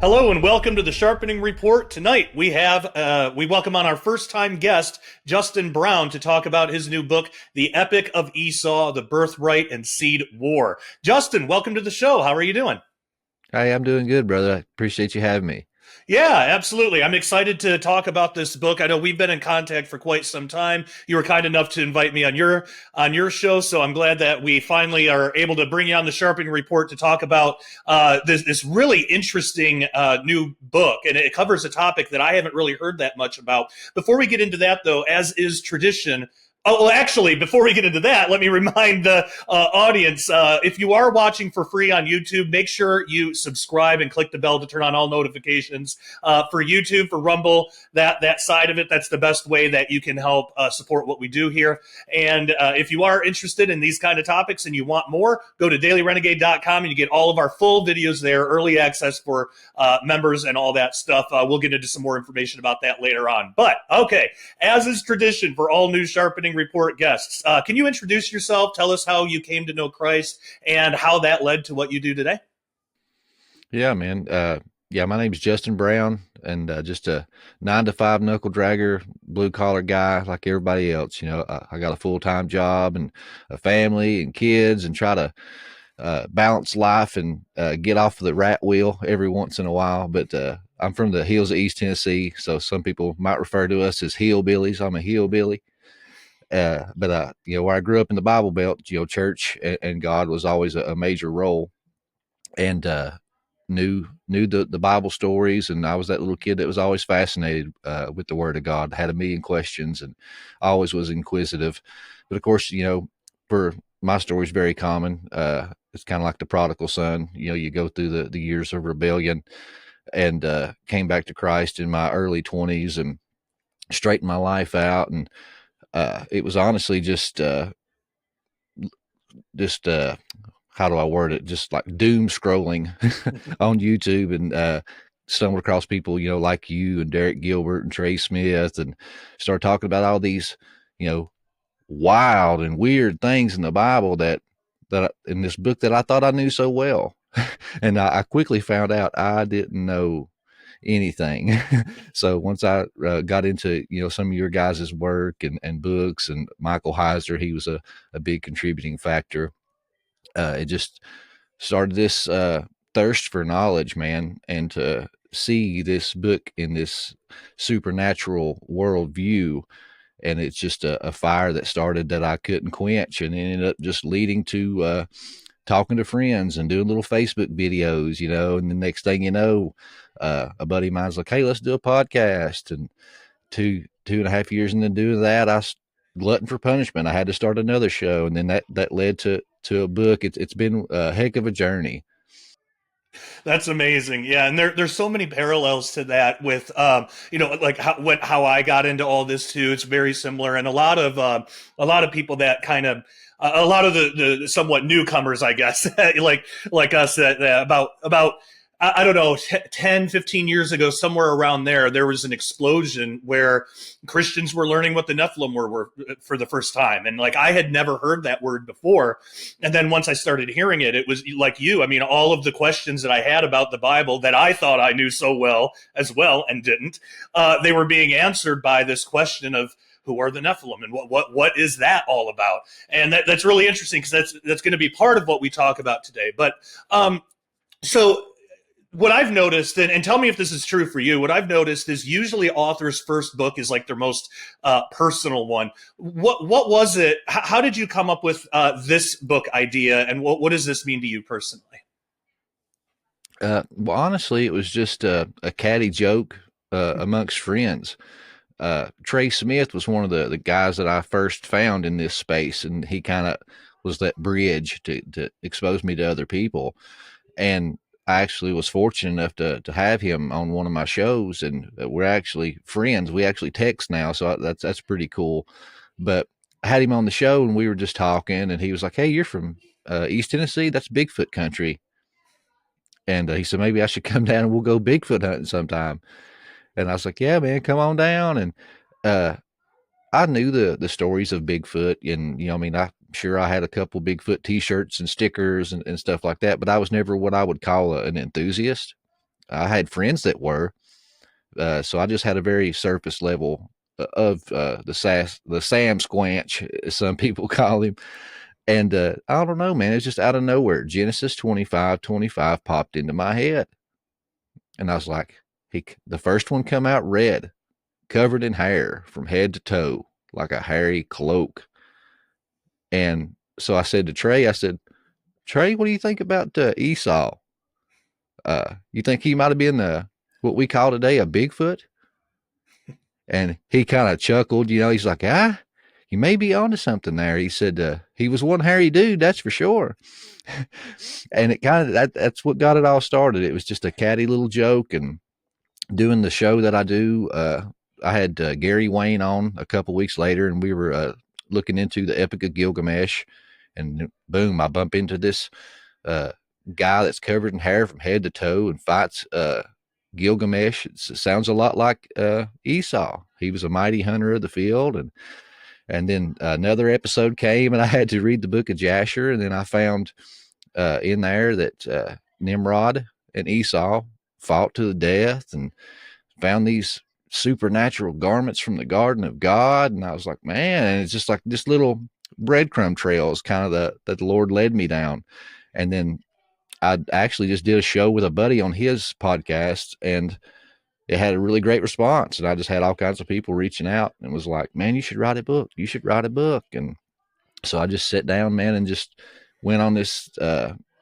Hello and welcome to the Sharpening Report. Tonight we welcome on our first time guest, Justin Brown, to talk about his new book, The Epic of Esau, The Birthright and Seed War. Justin, welcome to the show. How are you doing? Hey, I'm doing good, brother. I appreciate you having me. Yeah, absolutely. I'm excited to talk about this book. I know we've been in contact for quite some time. You were kind enough to invite me on your show, so I'm glad that we finally are able to bring you on the Sharpening Report to talk about this really interesting new book, and it covers a topic that I haven't really heard that much about. Before we get into that, though, as is tradition. Oh, well, actually, before we get into that, let me remind the audience, if you are watching for free on YouTube, make sure you subscribe and click the bell to turn on all notifications. For YouTube, for Rumble, that side of it, that's the best way that you can help support what we do here. And if you are interested in these kind of topics and you want more, go to dailyrenegade.com and you get all of our full videos there, early access for members and all that stuff. We'll get into some more information about that later on. But, okay, as is tradition for all new Sharpening Report guests. Can you introduce yourself? Tell us how you came to know Christ and how that led to what you do today. Yeah, man. My name's Justin Brown, and just a 9 to 5 knuckle dragger, blue collar guy like everybody else. I got a full-time job and a family and kids, and try to balance life and get off of the rat wheel every once in a while. But I'm from the hills of East Tennessee, so some people might refer to us as hillbillies. I'm a hillbilly. But where I grew up in the Bible Belt, church and God was always a major role, and knew the Bible stories, and I was that little kid that was always fascinated with the Word of God. Had a million questions, and always was inquisitive. But of course, for my story is very common. It's kind of like the prodigal son. You go through the years of rebellion, and came back to Christ in my early 20s and straightened my life out. And it was honestly just how do I word it? Just like doom scrolling on YouTube, and stumbled across people, like you and Derek Gilbert and Trey Smith, and started talking about all these, wild and weird things in the Bible that in this book that I thought I knew so well. And I quickly found out I didn't know anything. So once I got into some of your guys' work and books, and Michael Heiser, he was a big contributing factor. It just started this thirst for knowledge, man, and to see this book in this supernatural worldview. And it's just a fire that started that I couldn't quench, and ended up just leading to talking to friends and doing little Facebook videos, and the next thing you know, a buddy of mine's like, "Hey, let's do a podcast." And 2.5 years into doing that, glutton for punishment. I had to start another show, and then that led to a book. It's been a heck of a journey. That's amazing. Yeah, and there's so many parallels to that with like how I got into all this too. It's very similar, and a lot of people that kind of a lot of the somewhat newcomers, I guess, like us, that about I don't know, 10, 15 years ago, somewhere around there was an explosion where Christians were learning what the Nephilim were for the first time. And like, I had never heard that word before. And then once I started hearing it, it was like you. I mean, all of the questions that I had about the Bible that I thought I knew so well as well and didn't, they were being answered by this question of, who are the Nephilim, and what is that all about? And that's really interesting, because that's going to be part of what we talk about today. But so what I've noticed, and tell me if this is true for you, what I've noticed is usually authors' first book is like their most personal one. What was it? How did you come up with this book idea, and what does this mean to you personally? Well, honestly, it was just a catty joke amongst friends. Trey Smith was one of the guys that I first found in this space, and he kind of was that bridge to expose me to other people. And I actually was fortunate enough to have him on one of my shows, and we're actually friends. We actually text now, so that's pretty cool. But I had him on the show, and we were just talking, and he was like, "Hey, you're from East Tennessee? That's Bigfoot country." And he said, "Maybe I should come down and we'll go Bigfoot hunting sometime." And I was like, "Yeah, man, come on down." And uh, I knew the stories of Bigfoot, and I mean, I sure I had a couple Bigfoot T-shirts and stickers and stuff like that, but I was never what I would call an enthusiast. I had friends that were. So I just had a very surface level of the Sam Squanch, as some people call him. And I don't know, man. It's just out of nowhere. Genesis 25:25 popped into my head. And I was like, the first one come out red, covered in hair from head to toe, like a hairy cloak. And so I said to Trey, I said, Trey, what do you think about Esau? You think he might have been what we call today a Bigfoot? And he kind of chuckled, he's like, you may be onto something there. He said, he was one hairy dude, that's for sure. And it kind of, that's what got it all started. It was just a catty little joke. And doing the show that I do, I had Gary Wayne on a couple weeks later, and we were looking into the Epic of Gilgamesh. And boom, I bump into this guy that's covered in hair from head to toe and fights Gilgamesh. It sounds a lot like Esau. He was a mighty hunter of the field. And then another episode came, and I had to read the book of Jasher. And then I found in there that Nimrod and Esau fought to the death, and found these supernatural garments from the garden of God. And I was like, man, and it's just like this little breadcrumb trail is kind of that the Lord led me down. And then I actually just did a show with a buddy on his podcast, and it had a really great response. And I just had all kinds of people reaching out and was like, man, you should write a book. You should write a book. And so I just sat down, man, and just went on this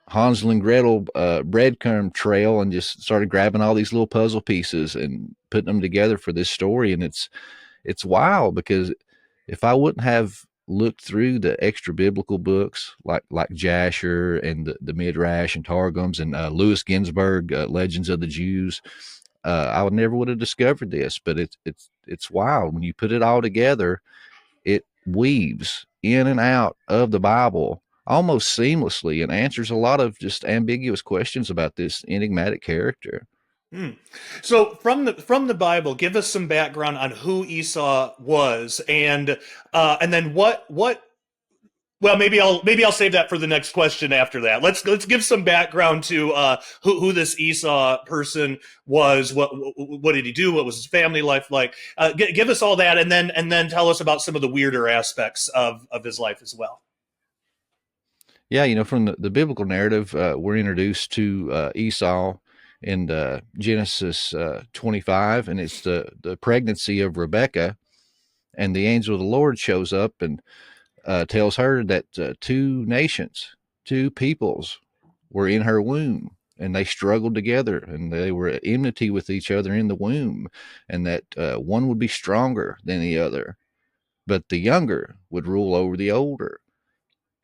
Hansel and Gretel breadcrumb trail and just started grabbing all these little puzzle pieces and putting them together for this story. And it's wild, because if I wouldn't have looked through the extra biblical books like Jasher and the Midrash and Targums and Lewis Ginsburg, Legends of the Jews, I would have discovered this. But it's wild when you put it all together. It weaves in and out of the Bible almost seamlessly and answers a lot of just ambiguous questions about this enigmatic character. So from the Bible, give us some background on who Esau was, and then what. Well, maybe I'll save that for the next question after that. Let's give some background to who this Esau person was. What did he do? What was his family life like? Give us all that, and then tell us about some of the weirder aspects of his life as well. Yeah, from the biblical narrative, we're introduced to Esau in Genesis 25, and it's the pregnancy of Rebekah, and the angel of the Lord shows up and tells her that two nations, two peoples were in her womb, and they struggled together, and they were at enmity with each other in the womb, and that one would be stronger than the other, but the younger would rule over the older.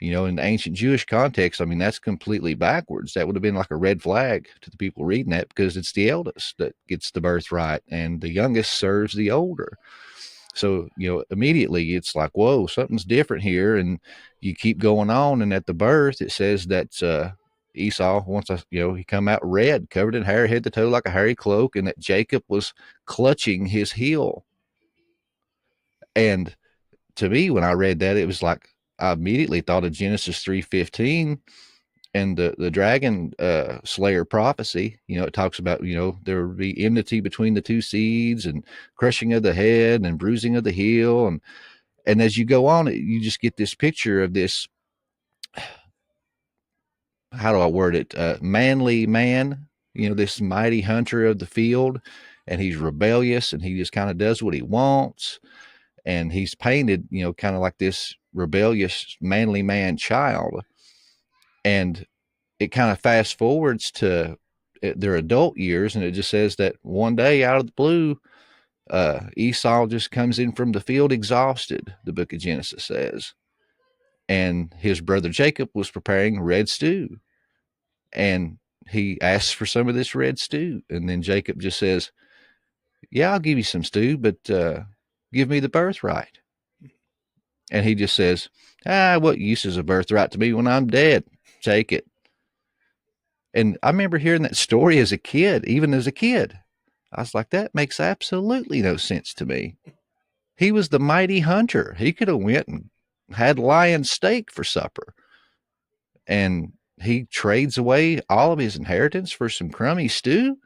In the ancient Jewish context, I mean, that's completely backwards. That would have been like a red flag to the people reading that, because it's the eldest that gets the birthright and the youngest serves the older. So, immediately it's like, whoa, something's different here. And you keep going on. And at the birth, it says that Esau, he come out red, covered in hair, head to toe, like a hairy cloak, and that Jacob was clutching his heel. And to me, when I read that, it was like, I immediately thought of Genesis 3:15 and the dragon slayer prophecy. It talks about, there would be enmity between the two seeds, and crushing of the head and bruising of the heel. And as you go on, you just get this picture of this, how do I word it? Manly man, this mighty hunter of the field, and he's rebellious, and he just kind of does what he wants. And he's painted, kind of like this rebellious, manly man child. And it kind of fast forwards to their adult years, and it just says that one day, out of the blue, Esau just comes in from the field exhausted, the book of Genesis says. And his brother Jacob was preparing red stew. And he asks for some of this red stew. And then Jacob just says, yeah, I'll give you some stew, but give me the birthright. And he just says, what use is a birthright to me when I'm dead? Take it. And I remember hearing that story as a kid, even as a kid. I was like, that makes absolutely no sense to me. He was the mighty hunter. He could have went and had lion steak for supper. And he trades away all of his inheritance for some crummy stew.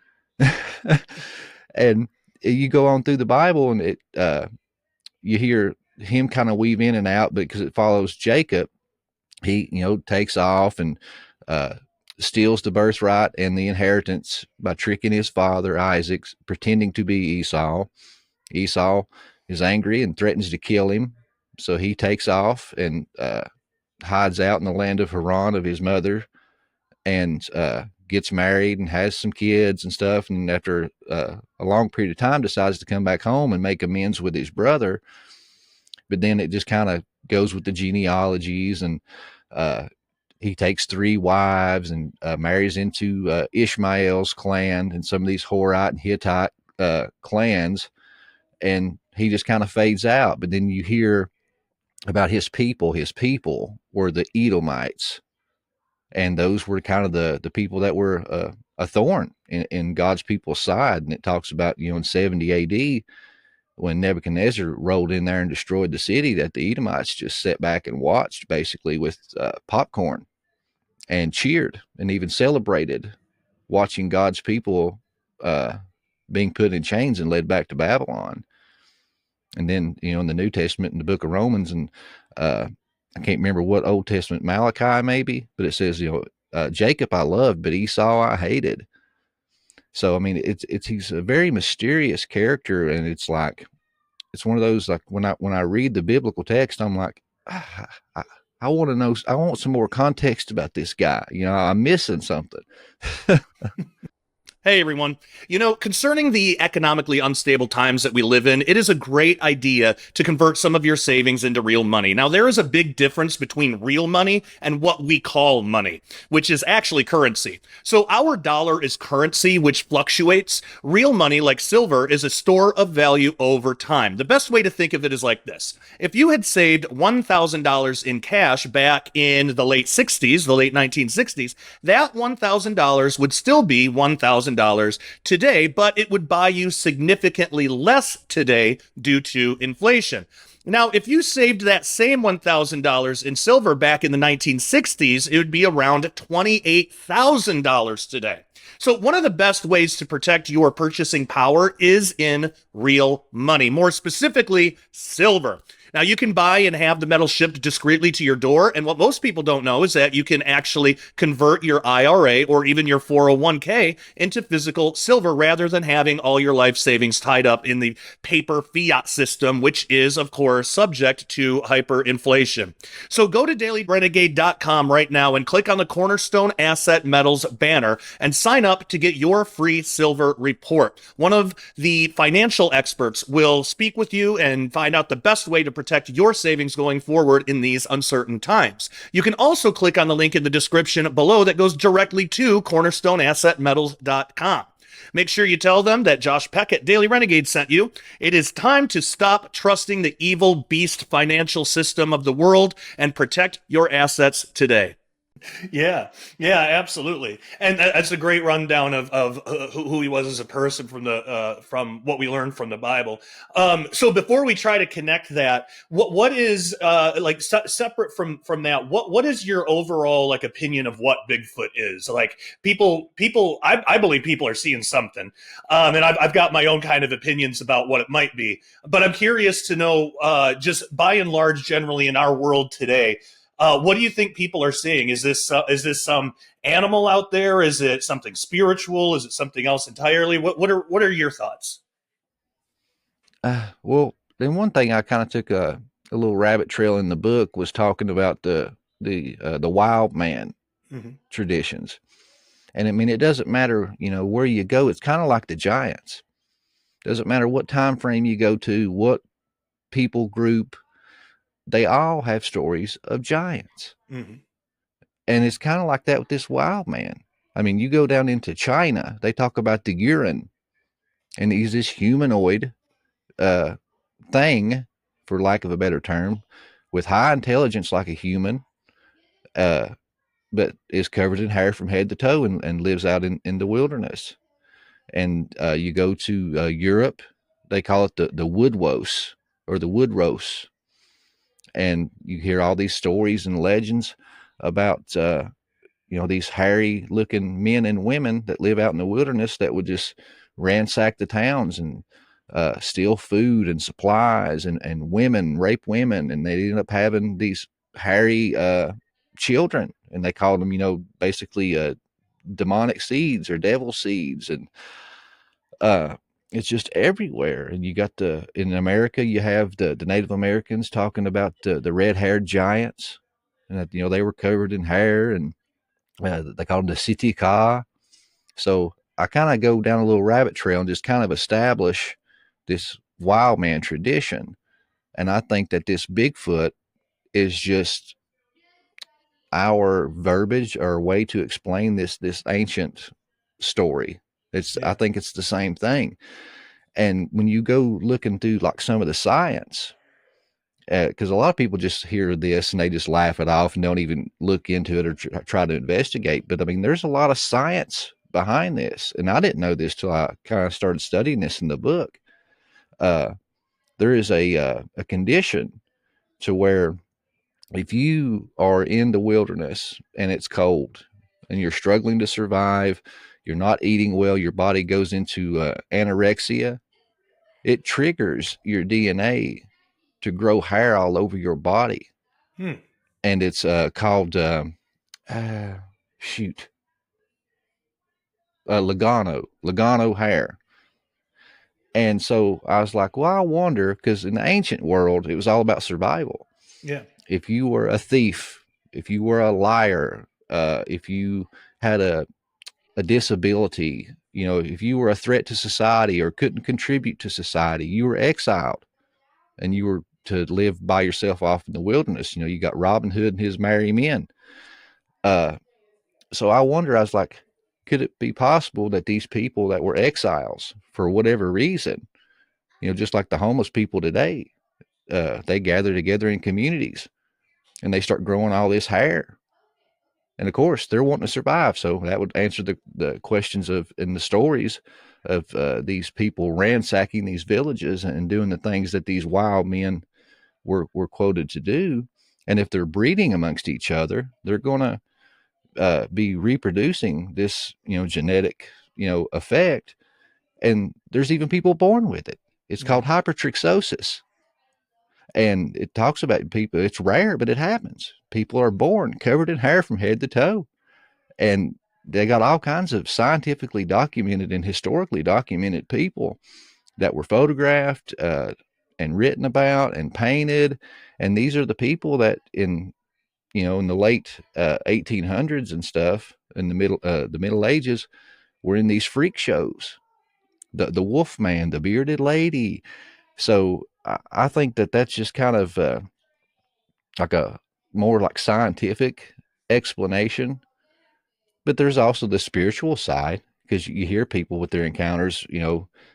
And you go on through the Bible, and you hear him kind of weave in and out, because it follows Jacob. He, takes off and uh, steals the birthright and the inheritance by tricking his father Isaac, pretending to be Esau. Esau is angry and threatens to kill him, so he takes off and hides out in the land of Haran of his mother, and gets married and has some kids and stuff. And after a long period of time, decides to come back home and make amends with his brother. But then it just kind of goes with the genealogies, and he takes 3 wives and marries into Ishmael's clan and some of these Horite and Hittite clans, and he just kind of fades out. But then you hear about his people. His people were the Edomites, and those were kind of the people that were a thorn in God's people's side. And it talks about, in 70 AD, when Nebuchadnezzar rolled in there and destroyed the city, that the Edomites just sat back and watched, basically, with popcorn, and cheered and even celebrated watching God's people being put in chains and led back to Babylon. And then, in the New Testament, in the book of Romans, and I can't remember what Old Testament, Malachi maybe, but it says, Jacob I loved, but Esau I hated. So, I mean, he's a very mysterious character, and it's one of those, like, when I read the biblical text, I'm like, I want to know, I want some more context about this guy. I'm missing something. Hey, everyone. Concerning the economically unstable times that we live in, it is a great idea to convert some of your savings into real money. Now, there is a big difference between real money and what we call money, which is actually currency. So our dollar is currency, which fluctuates. Real money, like silver, is a store of value over time. The best way to think of it is like this. If you had saved $1,000 in cash back in the late 60s, the late 1960s, that $1,000 would still be $1,000 today, but it would buy you significantly less today due to inflation. Now, if you saved that same $1,000 in silver back in the 1960s, it would be around $28,000 today. So one of the best ways to protect your purchasing power is in real money, more specifically, silver. Now, you can buy and have the metal shipped discreetly to your door, and what most people don't know is that you can actually convert your IRA or even your 401k into physical silver rather than having all your life savings tied up in the paper fiat system, which is, of course, subject to hyperinflation. So go to dailyrenegade.com right now and click on the Cornerstone Asset Metals banner and sign up to get your free silver report. One of the financial experts will speak with you and find out the best way to protect your savings going forward in these uncertain times. You can also click on the link in the description below that goes directly to cornerstoneassetmetals.com. Make sure you tell them that Josh Peck at Daily Renegade sent you. It is time to stop trusting the evil beast financial system of the world and protect your assets today. Yeah, absolutely, and that's a great rundown of who he was as a person from what we learned from the Bible. So before we try to connect that, what is separate from that? What is your overall opinion of what Bigfoot is? Like people, I believe people are seeing something, and I've got my own kind of opinions about what it might be. But I'm curious to know, just by and large, generally in our world today. What do you think people are seeing? Is this some animal out there? Is it something spiritual? Is it something else entirely? What are your thoughts? Well, then one thing I kind of took a little rabbit trail in the book was talking about the wild man traditions, and I mean it doesn't matter where you go. It's kind of like the giants. Doesn't matter what time frame you go to, what people group. They all have stories of giants. And it's kind of like that with this wild man. I mean, you go down into China, they talk about the Yuran, and he's this humanoid thing, for lack of a better term, with high intelligence like a human, but is covered in hair from head to toe and lives out in the wilderness. And you go to Europe, they call it the woodwose or the woodrose. And you hear all these stories and legends about, these hairy looking men and women that live out in the wilderness that would just ransack the towns and steal food and supplies, and women, rape women, and they end up having these hairy children, and they called them, basically demonic seeds or devil seeds, and uh, it's just everywhere. And you got in America, you have the Native Americans talking about the red-haired giants, and that they were covered in hair, and they called them the Sitika. So I kind of go down a little rabbit trail and just kind of establish this wild man tradition. And I think that this Bigfoot is just our verbiage or way to explain this ancient story. I think it's the same thing. And when you go looking through like some of the science, because a lot of people just hear this and they just laugh it off and don't even look into it or try to investigate. But I mean, there's a lot of science behind this, and I didn't know this till I kind of started studying this in the book. There is a condition to where if you are in the wilderness and it's cold and you're struggling to survive, you're not eating well, your body goes into anorexia, it triggers your DNA to grow hair all over your body. And it's called Logano hair. And so I was like, well, I wonder, because in the ancient world, it was all about survival. Yeah. If you were a thief, if you were a liar, if you had a disability, if you were a threat to society or couldn't contribute to society, you were exiled and you were to live by yourself off in the wilderness. You got Robin Hood and his merry men. So I wonder, I was like, could it be possible that these people that were exiles for whatever reason, just like the homeless people today, they gather together in communities and they start growing all this hair. And of course, they're wanting to survive. So that would answer the questions in the stories of these people ransacking these villages and doing the things that these wild men were quoted to do. And if they're breeding amongst each other, they're going to be reproducing this, genetic, effect. And there's even people born with it. It's called hypertrichosis. And it talks about people, it's rare, but it happens. People are born covered in hair from head to toe. And they got all kinds of scientifically documented and historically documented people that were photographed and written about and painted. And these are the people that in the late 1800s and stuff, in the Middle Ages, were in these freak shows. The Wolf Man, the Bearded Lady. So I think that that's just kind of like a more like scientific explanation. But there's also the spiritual side, because you hear people with their encounters,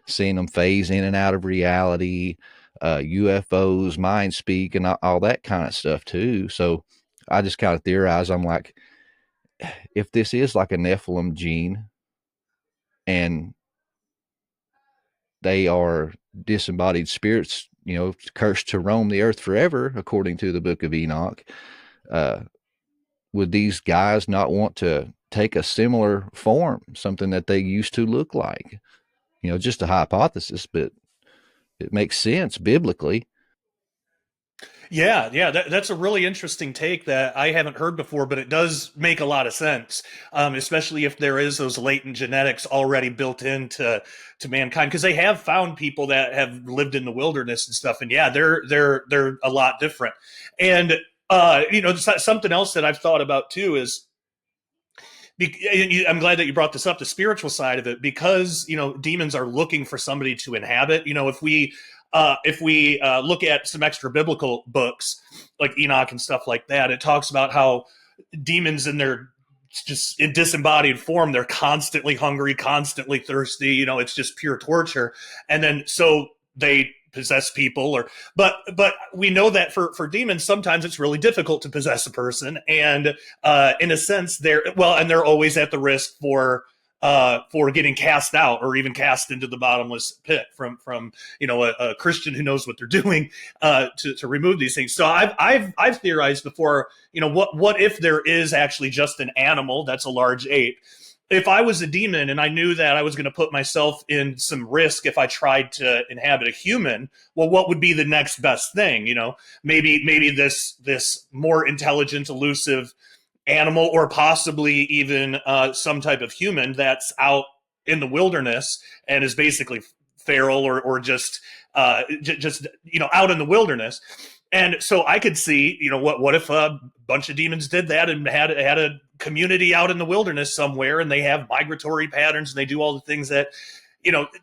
seeing them phase in and out of reality, UFOs, mind speak, and all that kind of stuff too. So I just kind of theorize. I'm like, if this is like a Nephilim gene and they are disembodied spirits, cursed to roam the earth forever, according to the book of Enoch, would these guys not want to take a similar form, something that they used to look like? Just a hypothesis, but it makes sense biblically. Yeah, that's a really interesting take that I haven't heard before, but it does make a lot of sense, especially if there is those latent genetics already built into mankind, because they have found people that have lived in the wilderness and stuff, and yeah, they're a lot different. And something else that I've thought about too is, I'm glad that you brought this up, the spiritual side of it, because demons are looking for somebody to inhabit. If we look at some extra biblical books like Enoch and stuff like that, it talks about how demons in their just in disembodied form, they're constantly hungry, constantly thirsty. It's just pure torture. And then so they possess people, but we know that for demons, sometimes it's really difficult to possess a person. And in a sense, they're always at the risk for for getting cast out or even cast into the bottomless pit from a Christian who knows what they're doing to remove these things. So I've theorized before, what if there is actually just an animal that's a large ape? If I was a demon and I knew that I was going to put myself in some risk if I tried to inhabit a human, well, what would be the next best thing? Maybe this more intelligent, elusive animal, or possibly even some type of human that's out in the wilderness and is basically feral or just out in the wilderness. And so I could see, what if a bunch of demons did that and had a community out in the wilderness somewhere, and they have migratory patterns and they do all the things that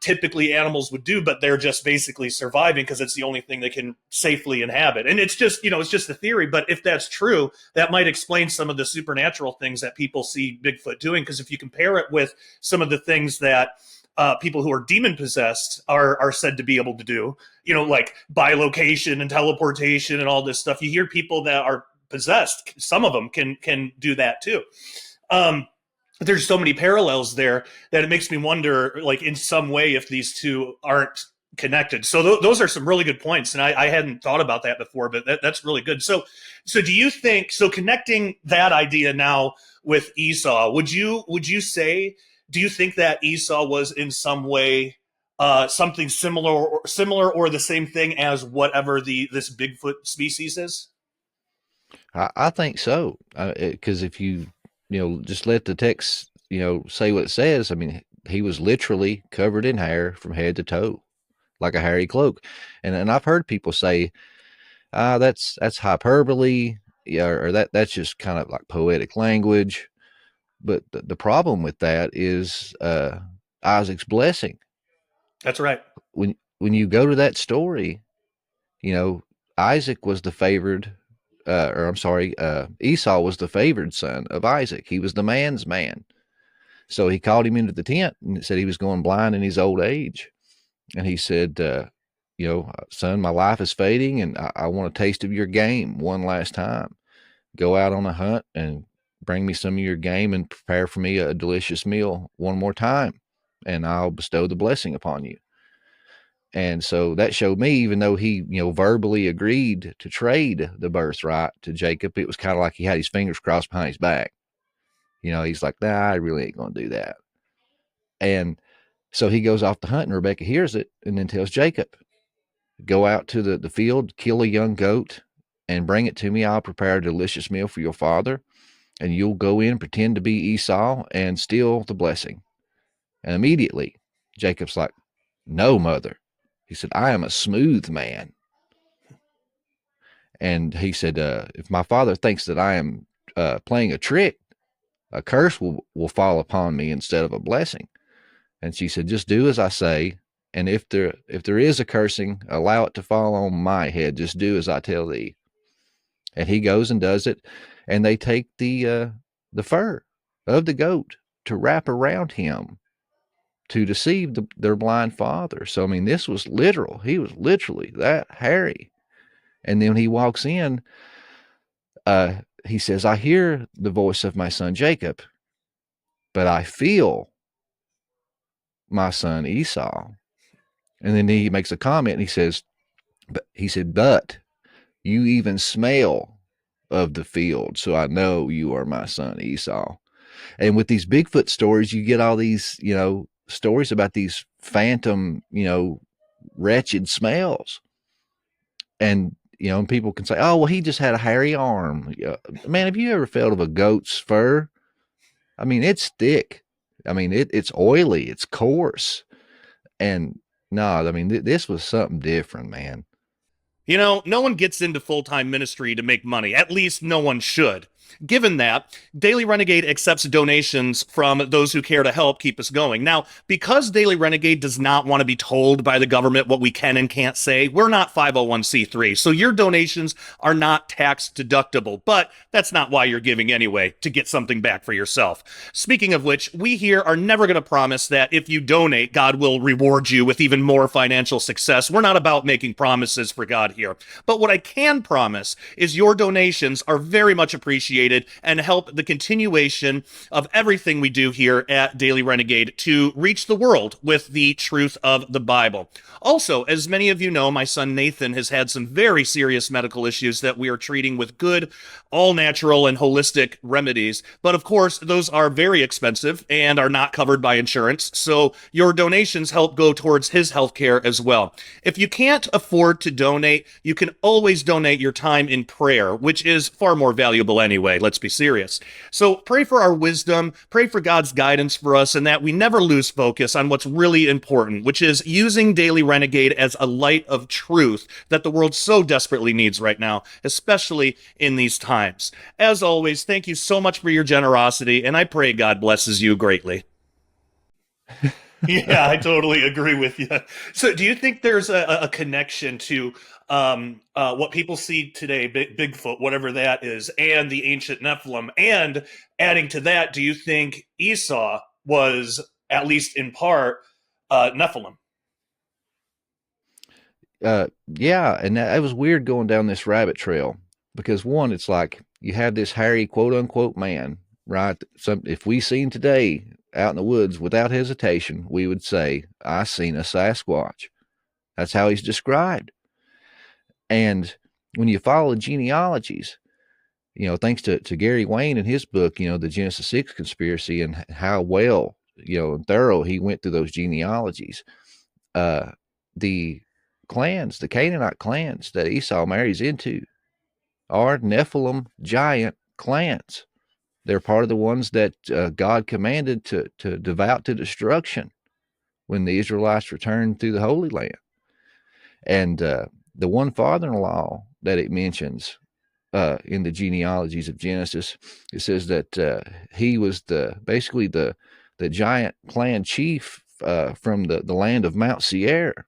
typically animals would do, but they're just basically surviving because it's the only thing they can safely inhabit. And it's just a theory. But if that's true, that might explain some of the supernatural things that people see Bigfoot doing. Because if you compare it with some of the things that people who are demon possessed are said to be able to do, like bilocation and teleportation and all this stuff. You hear people that are possessed, some of them can do that too. There's so many parallels there that it makes me wonder, like, in some way, if these two aren't connected. So those are some really good points, and I hadn't thought about that before, but that's really good. So do you think, connecting that idea now with Esau, would you say, do you think that Esau was in some way something similar or the same thing as whatever this Bigfoot species is? I think so. Because if you just let the text, say what it says. I mean, he was literally covered in hair from head to toe, like a hairy cloak. And I've heard people say, that's hyperbole, or that's just kind of like poetic language. But the problem with that is Isaac's blessing. That's right. When you go to that story, Isaac was the favored, Esau was the favored son of Isaac. He was the man's man. So he called him into the tent and said he was going blind in his old age. And he said, son, my life is fading and I want a taste of your game one last time. Go out on a hunt and bring me some of your game and prepare for me a delicious meal one more time, and I'll bestow the blessing upon you. And so that showed me, even though he, verbally agreed to trade the birthright to Jacob, it was kind of like he had his fingers crossed behind his back. He's like, nah, I really ain't going to do that. And so he goes off to hunt, and Rebecca hears it and then tells Jacob, go out to the field, kill a young goat, and bring it to me. I'll prepare a delicious meal for your father, and you'll go in, pretend to be Esau, and steal the blessing. And immediately, Jacob's like, no, mother. He said, I am a smooth man. And he said, if my father thinks that I am playing a trick, a curse will fall upon me instead of a blessing. And she said, just do as I say. And if there is a cursing, allow it to fall on my head. Just do as I tell thee. And he goes and does it. And they take the fur of the goat to wrap around him to deceive their blind father. So, I mean, this was literal. He was literally that hairy. And then when he walks in, he says, I hear the voice of my son Jacob, but I feel my son Esau. And then he makes a comment and he says, but you even smell of the field, so I know you are my son Esau. And with these Bigfoot stories, you get all these, stories about these phantom, wretched smells. And, and people can say, oh, well, he just had a hairy arm. Man, have you ever felt of a goat's fur? I mean, it's thick. I mean, it's oily. It's coarse. And no, I mean, this was something different, man. No one gets into full-time ministry to make money. At least no one should. Given that, Daily Renegade accepts donations from those who care to help keep us going. Now, because Daily Renegade does not want to be told by the government what we can and can't say, we're not 501c3, so your donations are not tax deductible, but that's not why you're giving anyway, to get something back for yourself. Speaking of which, we here are never going to promise that if you donate, God will reward you with even more financial success. We're not about making promises for God here. But what I can promise is your donations are very much appreciated appreciated and help the continuation of everything we do here at Daily Renegade to reach the world with the truth of the Bible. Also, as many of you know, my son Nathan has had some very serious medical issues that we are treating with good, all natural and holistic remedies. But of course, those are very expensive and are not covered by insurance. So your donations help go towards his health care as well. If you can't afford to donate, you can always donate your time in prayer, which is far more valuable anyway. Let's be serious. So pray for our wisdom, pray for God's guidance for us, and that we never lose focus on what's really important, which is using Daily Renegade as a light of truth that the world so desperately needs right now, especially in these times. As always, thank you so much for your generosity, and I pray God blesses you greatly. Yeah, I totally agree with you. So, do you think there's a connection to what people see today, Bigfoot, whatever that is, and the ancient Nephilim? And adding to that, do you think Esau was, at least in part, Nephilim? Yeah, and it was weird going down this rabbit trail because one, it's like you have this hairy quote unquote man, right? If we seen today out in the woods without hesitation, we would say, I seen a Sasquatch. That's how he's described. And when you follow the genealogies, thanks to Gary Wayne in his book, the Genesis 6 conspiracy and how well, and thorough he went through those genealogies. The clans, the Canaanite clans that Esau marries into are Nephilim giant clans. They're part of the ones that God commanded to devout to destruction when the Israelites returned through the Holy Land. And the one father-in-law that it mentions in the genealogies of Genesis, it says that he was basically the giant clan chief from the land of Mount Seir.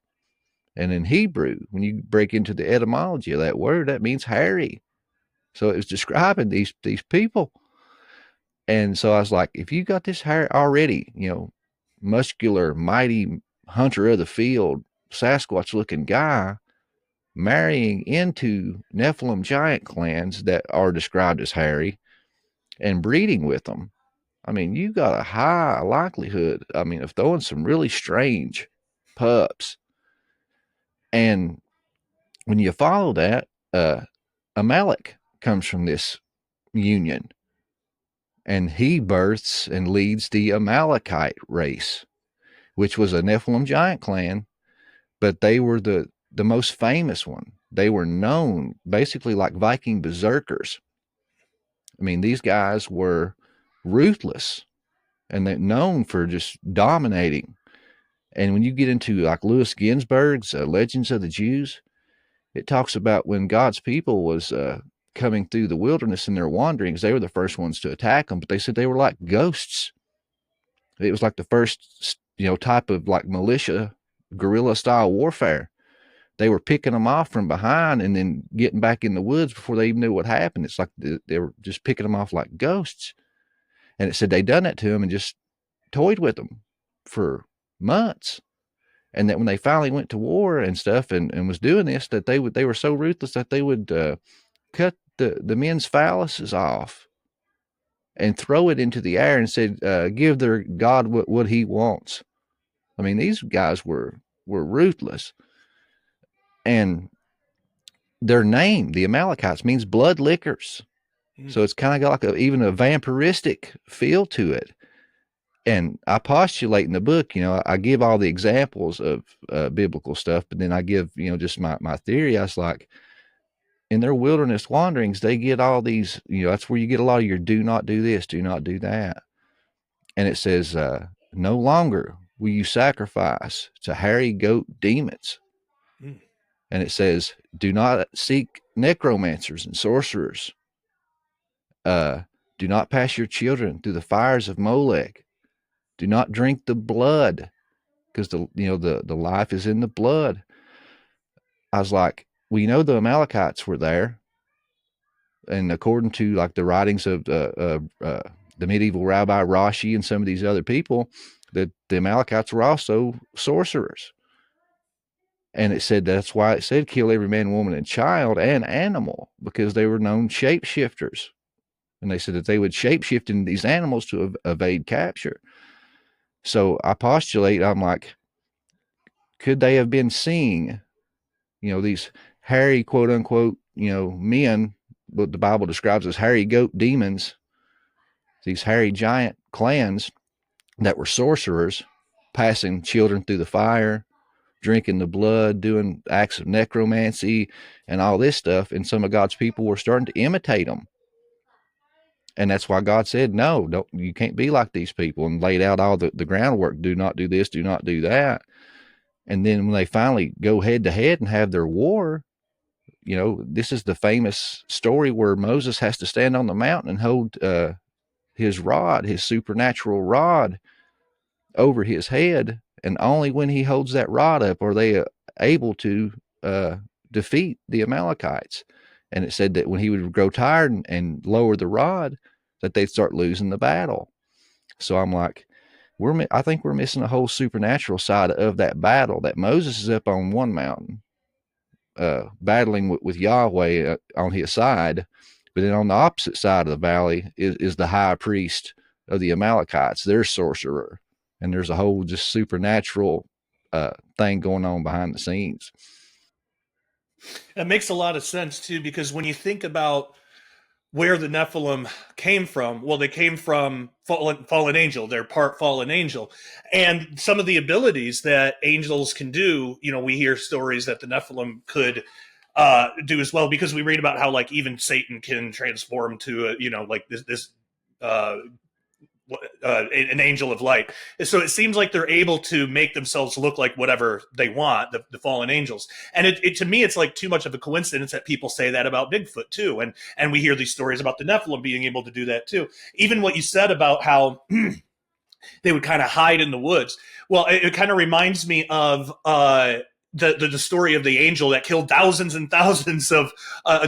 And in Hebrew, when you break into the etymology of that word, that means hairy. So it was describing these people. And so I was like, if you got this hair already, muscular, mighty hunter of the field, Sasquatch looking guy marrying into Nephilim giant clans that are described as hairy and breeding with them, I mean, you got a high likelihood, of throwing some really strange pups. And when you follow that, Amalek comes from this union, and he births and leads the Amalekite race, which was a Nephilim giant clan, but they were the most famous one. They were known basically like Viking berserkers. These guys were ruthless and they're known for just dominating. And when you get into like Louis Ginsburg's Legends of the Jews, it talks about when God's people was coming through the wilderness in their wanderings, they were the first ones to attack them, but they said they were like ghosts. It was like the first, type of like militia, guerrilla style warfare. They were picking them off from behind and then getting back in the woods before they even knew what happened. It's like they were just picking them off like ghosts. And it said they done that to them and just toyed with them for months. And that when they finally went to war and stuff and was doing this, that they were so ruthless that they would cut the men's phalluses off and throw it into the air and said, give their God what he wants. These guys were ruthless. And their name, the Amalekites, means blood lickers. So it's kind of got like even a vampiristic feel to it. And I postulate in the book, I give all the examples of biblical stuff, but then I give, just my theory. I was like, in their wilderness wanderings, they get all these, that's where you get a lot of your do not do this, do not do that. And it says, no longer will you sacrifice to hairy goat demons. And it says, do not seek necromancers and sorcerers. Do not pass your children through the fires of Molech. Do not drink the blood, because the life is in the blood. I was like, we know the Amalekites were there, and according to like the writings of the medieval Rabbi Rashi and some of these other people, that the Amalekites were also sorcerers. And it said that's why it said kill every man, woman, and child and animal, because they were known shapeshifters. And they said that they would shapeshift into these animals to evade capture. So I postulate, I'm like, could they have been seeing, these hairy, quote unquote, men, what the Bible describes as hairy goat demons, these hairy giant clans that were sorcerers, passing children through the fire, drinking the blood, doing acts of necromancy, and all this stuff. And some of God's people were starting to imitate them. And that's why God said, no, don't, you can't be like these people, and laid out all the groundwork. Do not do this, do not do that. And then when they finally go head to head and have their war, this is the famous story where Moses has to stand on the mountain and hold his rod, his supernatural rod, over his head. And only when he holds that rod up are they able to defeat the Amalekites. And it said that when he would grow tired and lower the rod, that they'd start losing the battle. So I'm like, I think we're missing a whole supernatural side of that battle. That Moses is up on one mountain, battling with Yahweh on his side, but then on the opposite side of the valley is the high priest of the Amalekites, their sorcerer, and there's a whole just supernatural thing going on behind the scenes. That makes a lot of sense too, because when you think about where the Nephilim came from, well, they came from fallen angel. They're part fallen angel, and some of the abilities that angels can do. We hear stories that the Nephilim could do as well, because we read about how like even Satan can transform to like this an angel of light. So it seems like they're able to make themselves look like whatever they want, the fallen angels. And to me, it's like too much of a coincidence that people say that about Bigfoot too. And we hear these stories about the Nephilim being able to do that too. Even what you said about how they would kind of hide in the woods. Well, it kind of reminds me of the story of the angel that killed thousands and thousands of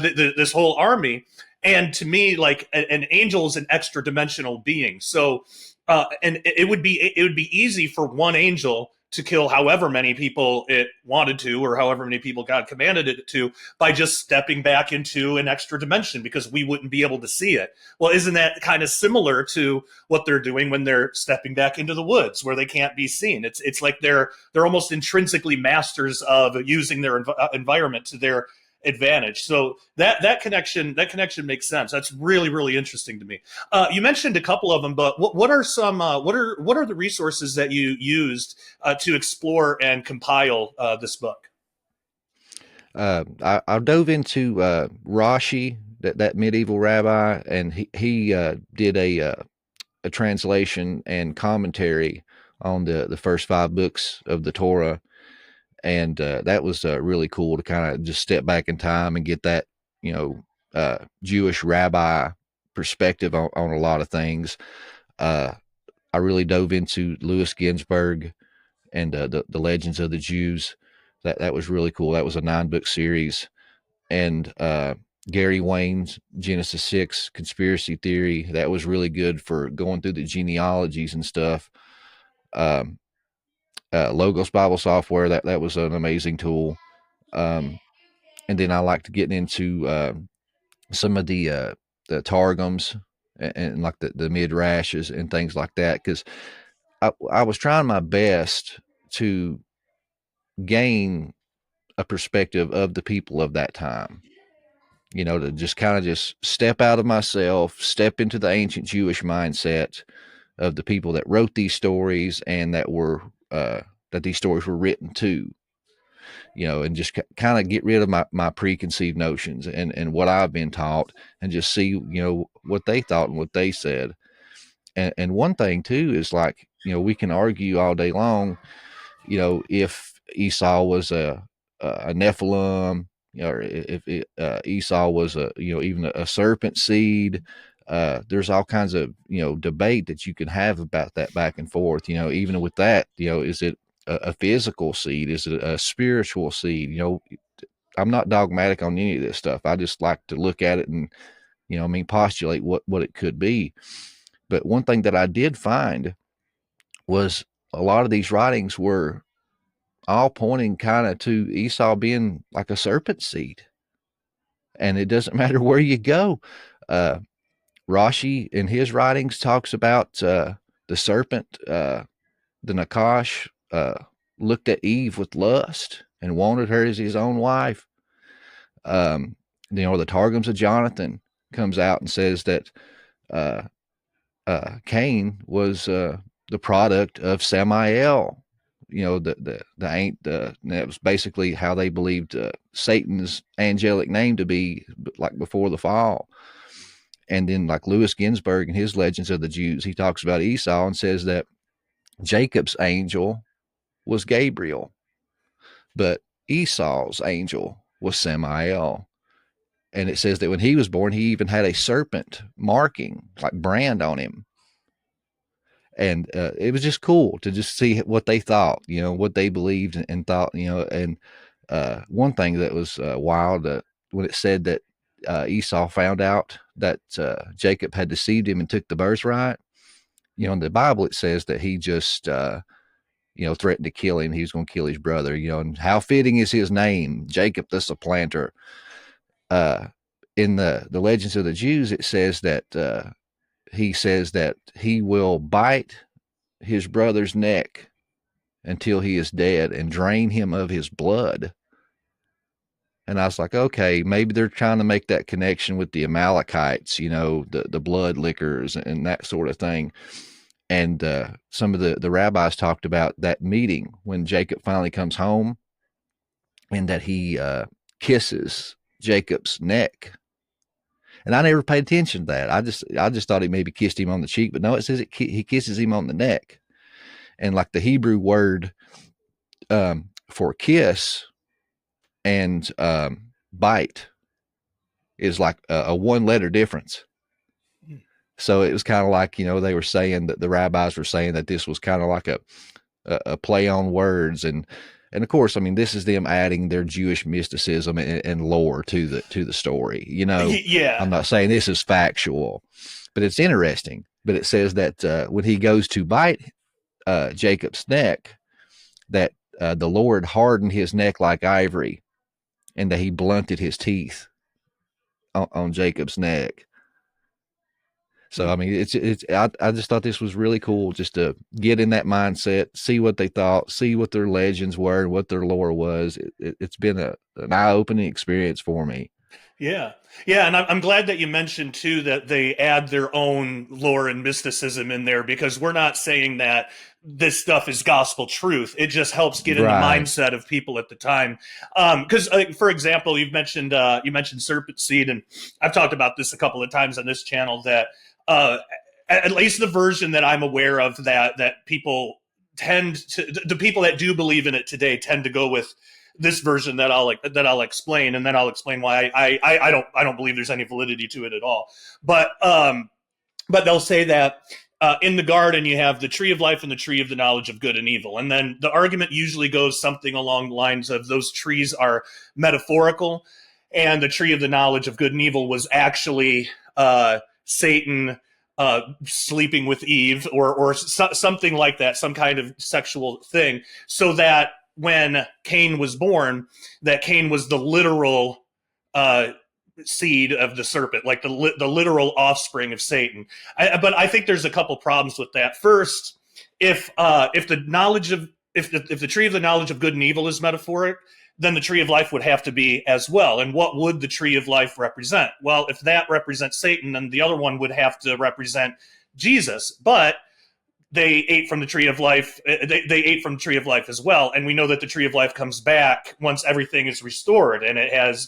this whole army. And to me, like an angel is an extra dimensional being. So, and it would be easy for one angel to kill however many people it wanted to, or however many people God commanded it to, by just stepping back into an extra dimension, because we wouldn't be able to see it. Well, isn't that kind of similar to what they're doing when they're stepping back into the woods where they can't be seen? It's like they're almost intrinsically masters of using their environment to their advantage. So that connection makes sense. That's really, really interesting to me. You mentioned a couple of them, but what are some what are the resources that you used to explore and compile this book? I dove into Rashi, that medieval rabbi, and he did a translation and commentary on the first 5 books of the Torah, and that was really cool to kind of just step back in time and get that Jewish rabbi perspective on a lot of things. I really dove into Louis Ginsburg and the Legends of the Jews. That was really cool. That was a 9-book series, and Gary Wayne's Genesis 6 conspiracy theory. That was really good for going through the genealogies and stuff. Um, Logos Bible Software, that was an amazing tool. Um, and then I liked getting into some of the Targums, and like the Midrashes and things like that, because I was trying my best to gain a perspective of the people of that time, to just kind of just step out of myself, step into the ancient Jewish mindset of the people that wrote these stories, and that these stories were written to, and just kind of get rid of my preconceived notions and what I've been taught, and just see, what they thought and what they said. And one thing too is, like, we can argue all day long, if Esau was a Nephilim, or if Esau was even a serpent seed. There's all kinds of debate that you can have about that back and forth. Even with that, is it a physical seed? Is it a spiritual seed? I'm not dogmatic on any of this stuff. I just like to look at it and postulate what it could be. But one thing that I did find was a lot of these writings were all pointing kind of to Esau being like a serpent seed. And it doesn't matter where you go. Uh, Rashi in his writings talks about the serpent, the Nakash, looked at Eve with lust and wanted her as his own wife. The Targums of Jonathan comes out and says that uh, Cain was the product of Samael. That was basically how they believed Satan's angelic name to be, like before the fall. And then, like Lewis Ginsburg in his Legends of the Jews, he talks about Esau and says that Jacob's angel was Gabriel, but Esau's angel was Samael. And it says that when he was born, he even had a serpent marking, like brand on him. And it was just cool to just see what they thought, what they believed and thought, and one thing that was wild, when it said that Esau found out that Jacob had deceived him and took the birthright, in the Bible, it says that he just, threatened to kill him. He was going to kill his brother, and how fitting is his name, Jacob the supplanter. In the Legends of the Jews, it says that he will bite his brother's neck until he is dead and drain him of his blood. And I was like, okay, maybe they're trying to make that connection with the Amalekites, the blood lickers and that sort of thing. And some of the rabbis talked about that meeting when Jacob finally comes home, and that he kisses Jacob's neck. And I never paid attention to that. I just thought he maybe kissed him on the cheek, but no, it says he kisses him on the neck. And like the Hebrew word for kiss and bite is like a one-letter difference. So it was kind of like, they were saying that the rabbis were saying that this was kind of like a play on words. And of course, I mean, this is them adding their Jewish mysticism and lore to the story. Yeah. I'm not saying this is factual, but it's interesting. But it says that when he goes to bite Jacob's neck, that the Lord hardened his neck like ivory, and that he blunted his teeth on Jacob's neck. So, I mean, I just thought this was really cool, just to get in that mindset, see what they thought, see what their legends were and what their lore was. It's been an eye-opening experience for me. Yeah. Yeah. And I'm glad that you mentioned too that they add their own lore and mysticism in there, because we're not saying that this stuff is gospel truth. It just helps get in the mindset of people at the time. Because for example, you mentioned serpent seed, and I've talked about this a couple of times on this channel, that at least the version that I'm aware of, that people the people that do believe in it today tend to go with this version that I'll explain, and then I'll explain why I don't believe there's any validity to it at all. But they'll say that in the garden you have the tree of life and the tree of the knowledge of good and evil, and then the argument usually goes something along the lines of those trees are metaphorical, and the tree of the knowledge of good and evil was actually Satan sleeping with Eve, or something like that, some kind of sexual thing, so that when Cain was born, that Cain was the literal seed of the serpent, like the literal offspring of Satan. But I think there's a couple problems with that. First, if the tree of the knowledge of good and evil is metaphoric, then the tree of life would have to be as well. And what would the tree of life represent? Well, if that represents Satan, then the other one would have to represent Jesus. But they ate from the tree of life. They ate from the tree of life as well. And we know that the tree of life comes back once everything is restored. And it has,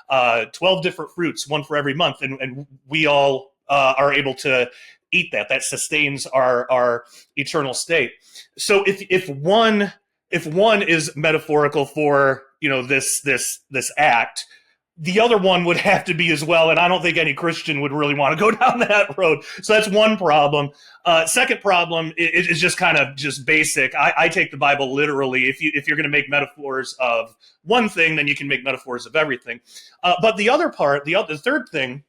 12 different fruits, one for every month. And we all are able to eat that. That sustains our eternal state. So if one is metaphorical for, this act, the other one would have to be as well, and I don't think any Christian would really want to go down that road. So that's one problem. Second problem is just kind of just basic. I take the Bible literally. If you're going to make metaphors of one thing, then you can make metaphors of everything. But the other part, the third thing,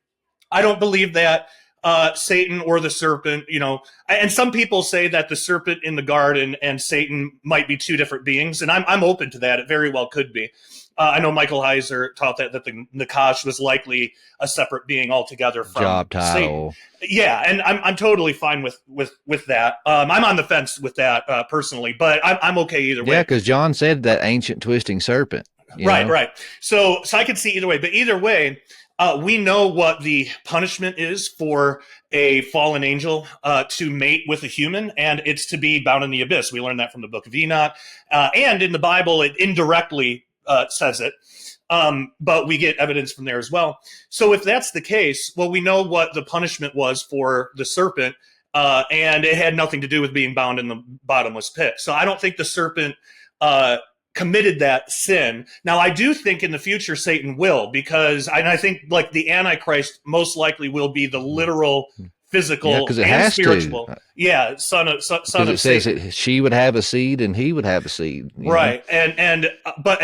I don't believe that Satan or the serpent, and some people say that the serpent in the garden and Satan might be two different beings, and I'm open to that. It very well could be. I know Michael Heiser taught that the Nakash was likely a separate being altogether from Job Satan. title. Yeah, and I'm totally fine with that. I'm on the fence with that personally, but I'm okay either way. Yeah, because John said that ancient twisting serpent. Right. So I could see either way, but either way, we know what the punishment is for a fallen angel to mate with a human, and it's to be bound in the abyss. We learned that from the Book of Enoch, and in the Bible, it indirectly says it. But we get evidence from there as well. So if that's the case, well, we know what the punishment was for the serpent, and it had nothing to do with being bound in the bottomless pit. So I don't think the serpent committed that sin. Now, I do think in the future Satan will, because I think like the Antichrist most likely will be the literal physical and spiritual. Yeah, son of it says she would have a seed and he would have a seed. Right. And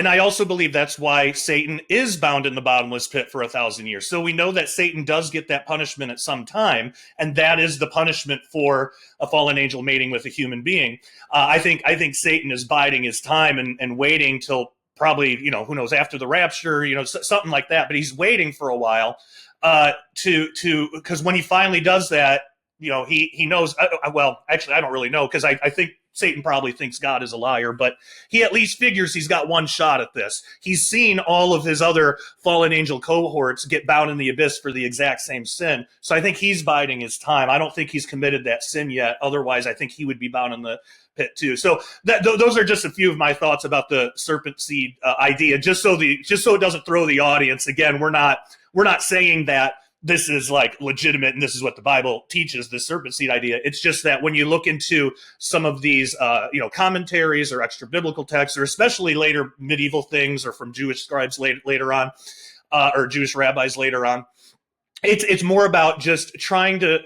I also believe that's why Satan is bound in the bottomless pit for 1,000 years. So we know that Satan does get that punishment at some time, and that is the punishment for a fallen angel mating with a human being. I think Satan is biding his time and waiting till probably, who knows, after the rapture, something like that. But he's waiting for a while because when he finally does that, he knows. Well, actually, I don't really know, because I think Satan probably thinks God is a liar, but he at least figures he's got one shot at this. He's seen all of his other fallen angel cohorts get bound in the abyss for the exact same sin. So I think he's biding his time. I don't think he's committed that sin yet. Otherwise, I think he would be bound in the pit too. So those are just a few of my thoughts about the serpent seed idea. Just so it doesn't throw the audience. Again, we're not saying that this is like legitimate and this is what the Bible teaches, the serpent seed idea. It's just that when you look into some of these, commentaries or extra biblical texts, or especially later medieval things, or from Jewish scribes later on, or Jewish rabbis later on, it's more about just trying to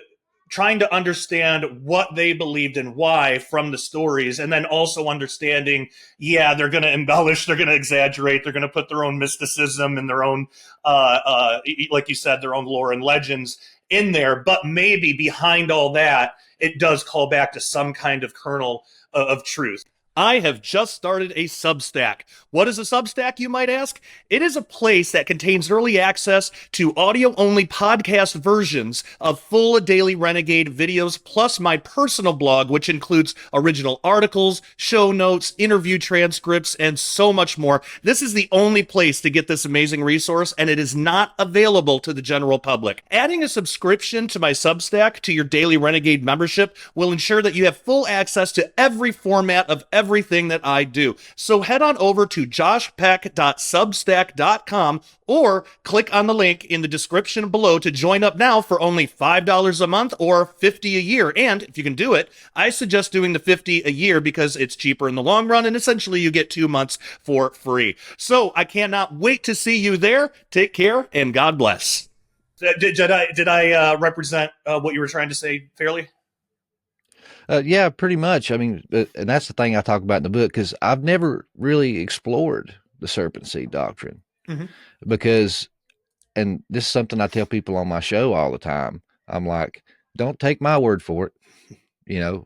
understand what they believed and why from the stories, and then also understanding, they're going to embellish, they're going to exaggerate, they're going to put their own mysticism and their own, like you said, their own lore and legends in there. But maybe behind all that, it does call back to some kind of kernel of truth. I have just started a Substack. What is a Substack, you might ask? It is a place that contains early access to audio-only podcast versions of full Daily Renegade videos, plus my personal blog, which includes original articles, show notes, interview transcripts, and so much more. This is the only place to get this amazing resource, and it is not available to the general public. Adding a subscription to my Substack to your Daily Renegade membership will ensure that you have full access to every format of everything that I do. So head on over to joshpeck.substack.com or click on the link in the description below to join up now for only $5 a month or $50 a year. And if you can do it, I suggest doing the $50 a year because it's cheaper in the long run, and essentially you get 2 months for free. So I cannot wait to see you there. Take care and God bless. Did I represent what you were trying to say fairly? Yeah, pretty much. I mean, and that's the thing I talk about in the book, because I've never really explored the serpent seed doctrine. Mm-hmm. Because, and this is something I tell people on my show all the time. I'm like, don't take my word for it.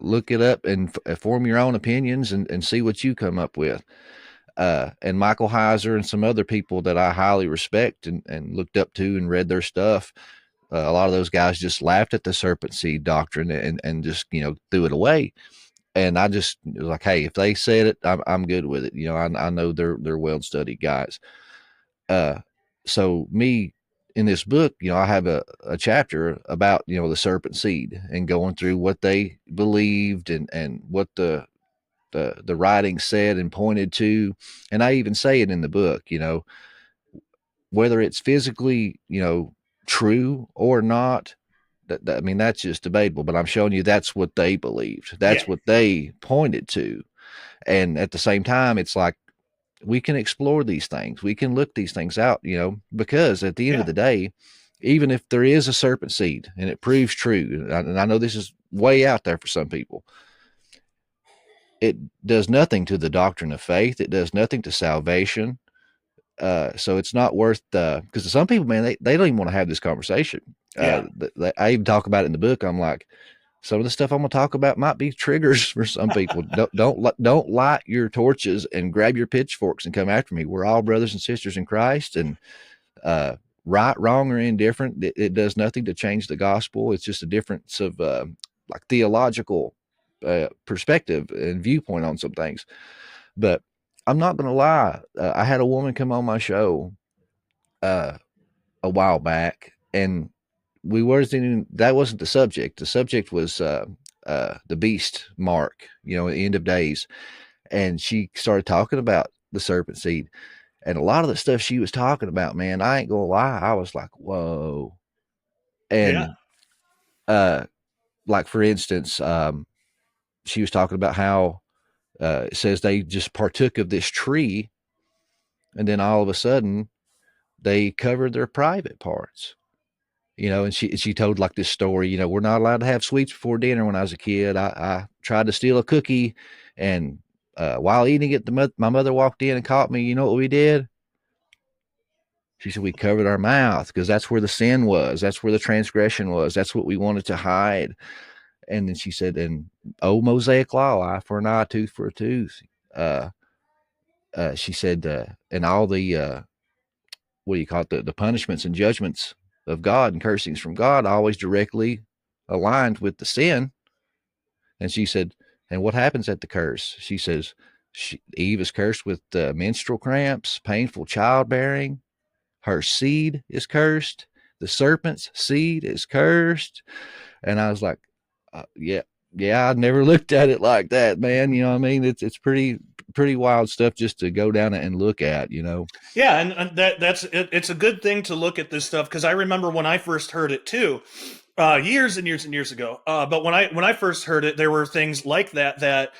Look it up and form your own opinions and see what you come up with. And Michael Heiser and some other people that I highly respect and looked up to and read their stuff. A lot of those guys just laughed at the serpent seed doctrine and just, threw it away. And I just was like, hey, if they said it, I'm good with it. I know they're well-studied guys. So me in this book, I have a chapter about, the serpent seed and going through what they believed and what the writing said and pointed to. And I even say it in the book, whether it's physically, true or not, I mean, that's just debatable, but I'm showing you that's what they believed. That's what they pointed to. And at the same time, it's like, we can explore these things. We can look these things out, because at the end of the day, even if there is a serpent seed and it proves true, and I know this is way out there for some people, it does nothing to the doctrine of faith. It does nothing to salvation. So it's not worth, because some people, man, they don't even want to have this conversation. Yeah. I even talk about it in the book. I'm like, some of the stuff I'm going to talk about might be triggers for some people. Don't light your torches and grab your pitchforks and come after me. We're all brothers and sisters in Christ, and uh, right, wrong, or indifferent, it does nothing to change the gospel. It's just a difference of like theological perspective and viewpoint on some things. But I'm not going to lie. I had a woman come on my show a while back, and that wasn't the subject. The subject was the beast mark, the end of days. And she started talking about the serpent seed. And a lot of the stuff she was talking about, man, I ain't gonna lie, I was like, whoa. Yeah. And like for instance, she was talking about how it says they just partook of this tree, and then all of a sudden they covered their private parts. And she told like this story. We're not allowed to have sweets before dinner. When I was a kid, I tried to steal a cookie, and while eating it, my mother walked in and caught me. You know what we did? She said we covered our mouth because that's where the sin was. That's where the transgression was. That's what we wanted to hide. And then she said, and Mosaic law, eye for an eye, tooth for a tooth. She said, and all the what do you call it? The punishments and judgments of God and cursings from God always directly aligned with the sin. And she said, and what happens at the curse? She says, Eve is cursed with menstrual cramps, painful childbearing. Her seed is cursed. The serpent's seed is cursed. And I was like, yeah, I never looked at it like that, man. You know what I mean? It's pretty wild stuff just to go down and look at, Yeah, and that's it, it's a good thing to look at this stuff, because I remember when I first heard it too, years and years and years ago. But when I first heard it, there were things like that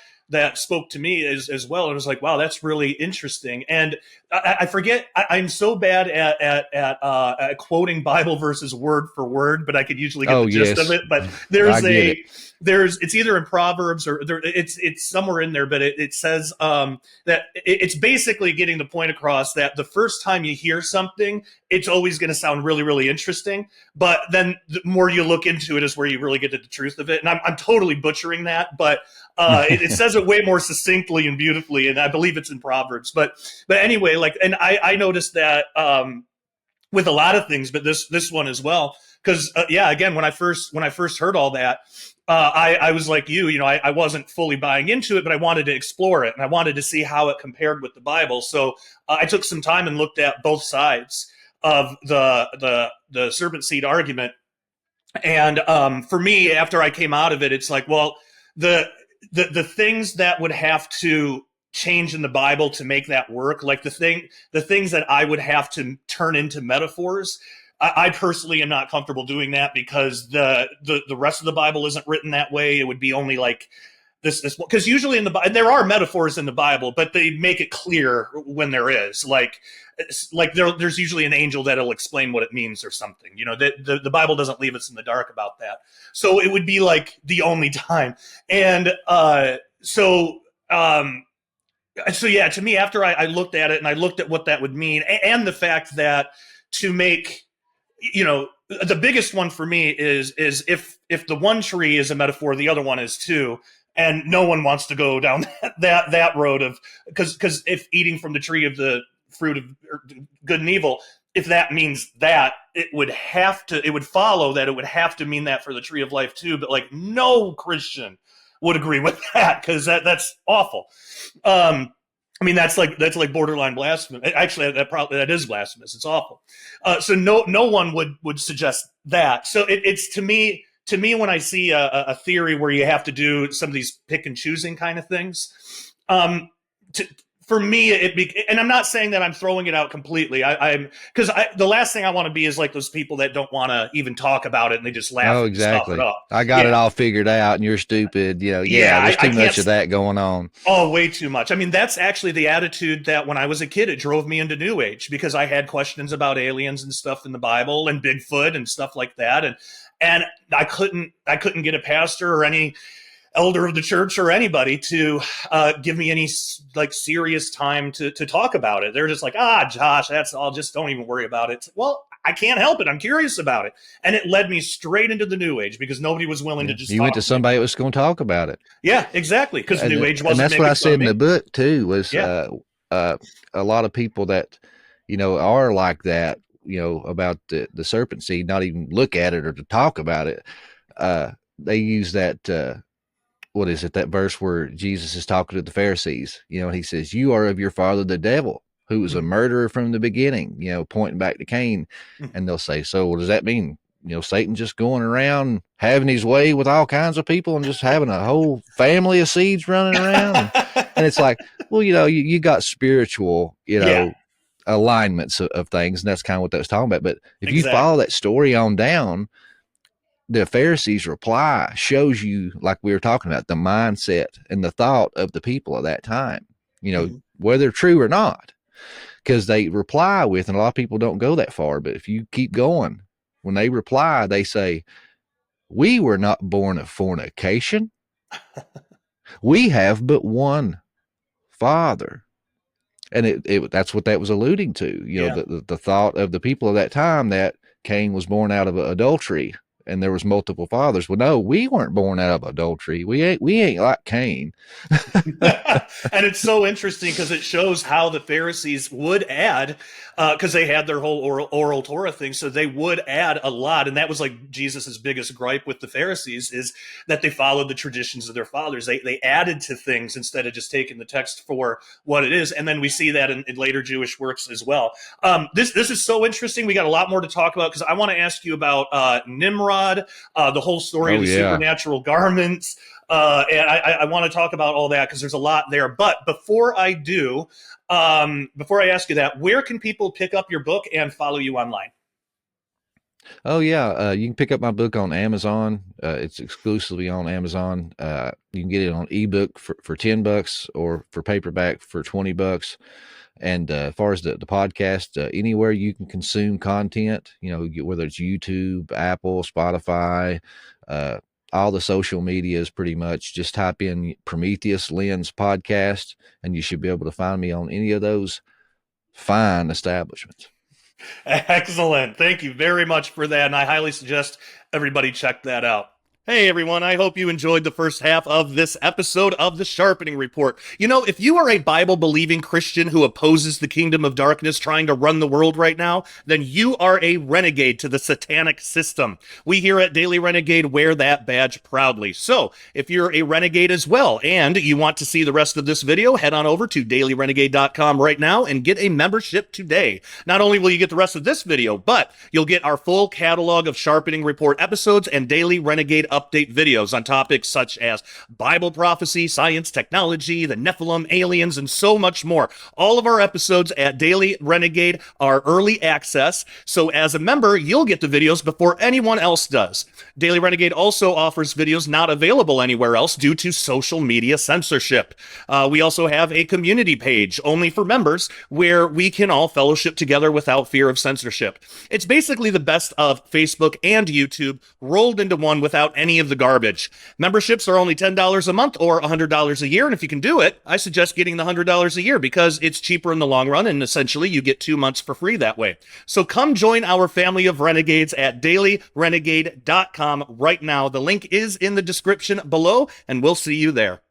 spoke to me as well. It was like, wow, that's really interesting. And I forget, I'm so bad at quoting Bible verses word for word, but I could usually get Oh, the gist of yes. it. But I get it. it's either in Proverbs or it's somewhere in there, but it says that it's basically getting the point across that the first time you hear something, it's always going to sound really, really interesting. But then the more you look into it is where you really get to the truth of it. And I'm totally butchering that, but it says it way more succinctly and beautifully, and I believe it's in Proverbs. But anyway, like, and I noticed that with a lot of things, but this one as well, because yeah, again, when I first heard all that, I was like you, I wasn't fully buying into it, but I wanted to explore it and I wanted to see how it compared with the Bible. So I took some time and looked at both sides of the serpent seed argument. And for me, after I came out of it, it's like, well, the things that would have to change in the Bible to make that work, like the things that I would have to turn into metaphors. I personally am not comfortable doing that, because the rest of the Bible isn't written that way. It would be only like this because usually there are metaphors in the Bible, but they make it clear when there is there's usually an angel that'll explain what it means or something. The Bible doesn't leave us in the dark about that. So it would be like the only time. And so yeah, to me, after I looked at it and I looked at what that would mean, and the fact that to make, the biggest one for me is if the one tree is a metaphor, the other one is too. And no one wants to go down that road of, because if eating from the tree of the fruit of good and evil, if that means that, it would follow that it would have to mean that for the tree of life too. But like, no Christian would agree with that, because that's awful. I mean, that's like borderline blasphemous. Actually, that is blasphemous. It's awful. So no one would suggest that. So it's to me, when I see a theory where you have to do some of these pick and choosing kind of things, for me, and I'm not saying that I'm throwing it out completely. Because the last thing I want to be is like those people that don't want to even talk about it and they just laugh Oh, and stuff it exactly. up. I got it all figured out, and you're stupid. Yeah, there's too much of that going on. Oh, way too much. I mean, that's actually the attitude that when I was a kid, it drove me into New Age, because I had questions about aliens and stuff in the Bible and Bigfoot and stuff like that. And I couldn't get a pastor or any elder of the church or anybody to give me any like serious time to talk about it. They're just like, Josh, that's all. Just don't even worry about it. Well, I can't help it. I'm curious about it. And it led me straight into the New Age because nobody was willing to just You went to somebody that was going to talk about it. Yeah, exactly. Because New Age wasn't. And that's what I said in the book too, was yeah. A lot of people that, are like that, about the serpent seed, not even look at it or to talk about it. They use that, what is it, that verse where Jesus is talking to the Pharisees, he says, you are of your father, the devil, who was a murderer from the beginning, pointing back to Cain. And they'll say, so what does that mean? Satan just going around having his way with all kinds of people and just having a whole family of seeds running around. And it's like, well, you got spiritual, alignments of things. And that's kind of what that was talking about. But if you follow that story on down, the Pharisees' reply shows you, like we were talking about, the mindset and the thought of the people of that time, whether true or not, because they reply with, and a lot of people don't go that far, but if you keep going, when they reply, they say, we were not born of fornication. We have but one Father. And that's what that was alluding to, the thought of the people of that time that Cain was born out of adultery and there was multiple fathers. Well, no, we weren't born out of adultery. We ain't like Cain. And it's so interesting because it shows how the Pharisees would add, because they had their whole oral Torah thing, so they would add a lot. And that was like Jesus's biggest gripe with the Pharisees, is that they followed the traditions of their fathers. They added to things instead of just taking the text for what it is. And then we see that in later Jewish works as well. This is so interesting. We got a lot more to talk about because I want to ask you about Nimrod, the whole story of the supernatural garments. And I want to talk about all that because there's a lot there. But before I do, before I ask you that, where can people pick up your book and follow you online? Oh, yeah. You can pick up my book on Amazon. It's exclusively on Amazon. You can get it on ebook for $10 or for paperback for $20. And as far as the podcast, anywhere you can consume content, whether it's YouTube, Apple, Spotify, all the social media is pretty much just type in Prometheus Lens podcast, and you should be able to find me on any of those fine establishments. Excellent. Thank you very much for that. And I highly suggest everybody check that out. Hey everyone, I hope you enjoyed the first half of this episode of the Sharpening Report. If you are a Bible-believing Christian who opposes the kingdom of darkness trying to run the world right now, then you are a renegade to the satanic system. We here at Daily Renegade wear that badge proudly. So, if you're a renegade as well and you want to see the rest of this video, head on over to dailyrenegade.com right now and get a membership today. Not only will you get the rest of this video, but you'll get our full catalog of Sharpening Report episodes and Daily Renegade update videos on topics such as Bible prophecy, science, technology, the Nephilim, aliens, and so much more. All of our episodes at Daily Renegade are early access, so as a member, you'll get the videos before anyone else does. Daily Renegade also offers videos not available anywhere else due to social media censorship. We also have a community page only for members where we can all fellowship together without fear of censorship. It's basically the best of Facebook and YouTube rolled into one without any of the garbage. Memberships are only $10 a month or $100 a year, and if you can do it, I suggest getting the $100 a year because it's cheaper in the long run, and essentially you get 2 months for free that way. So come join our family of renegades at dailyrenegade.com right now. The link is in the description below, and we'll see you there.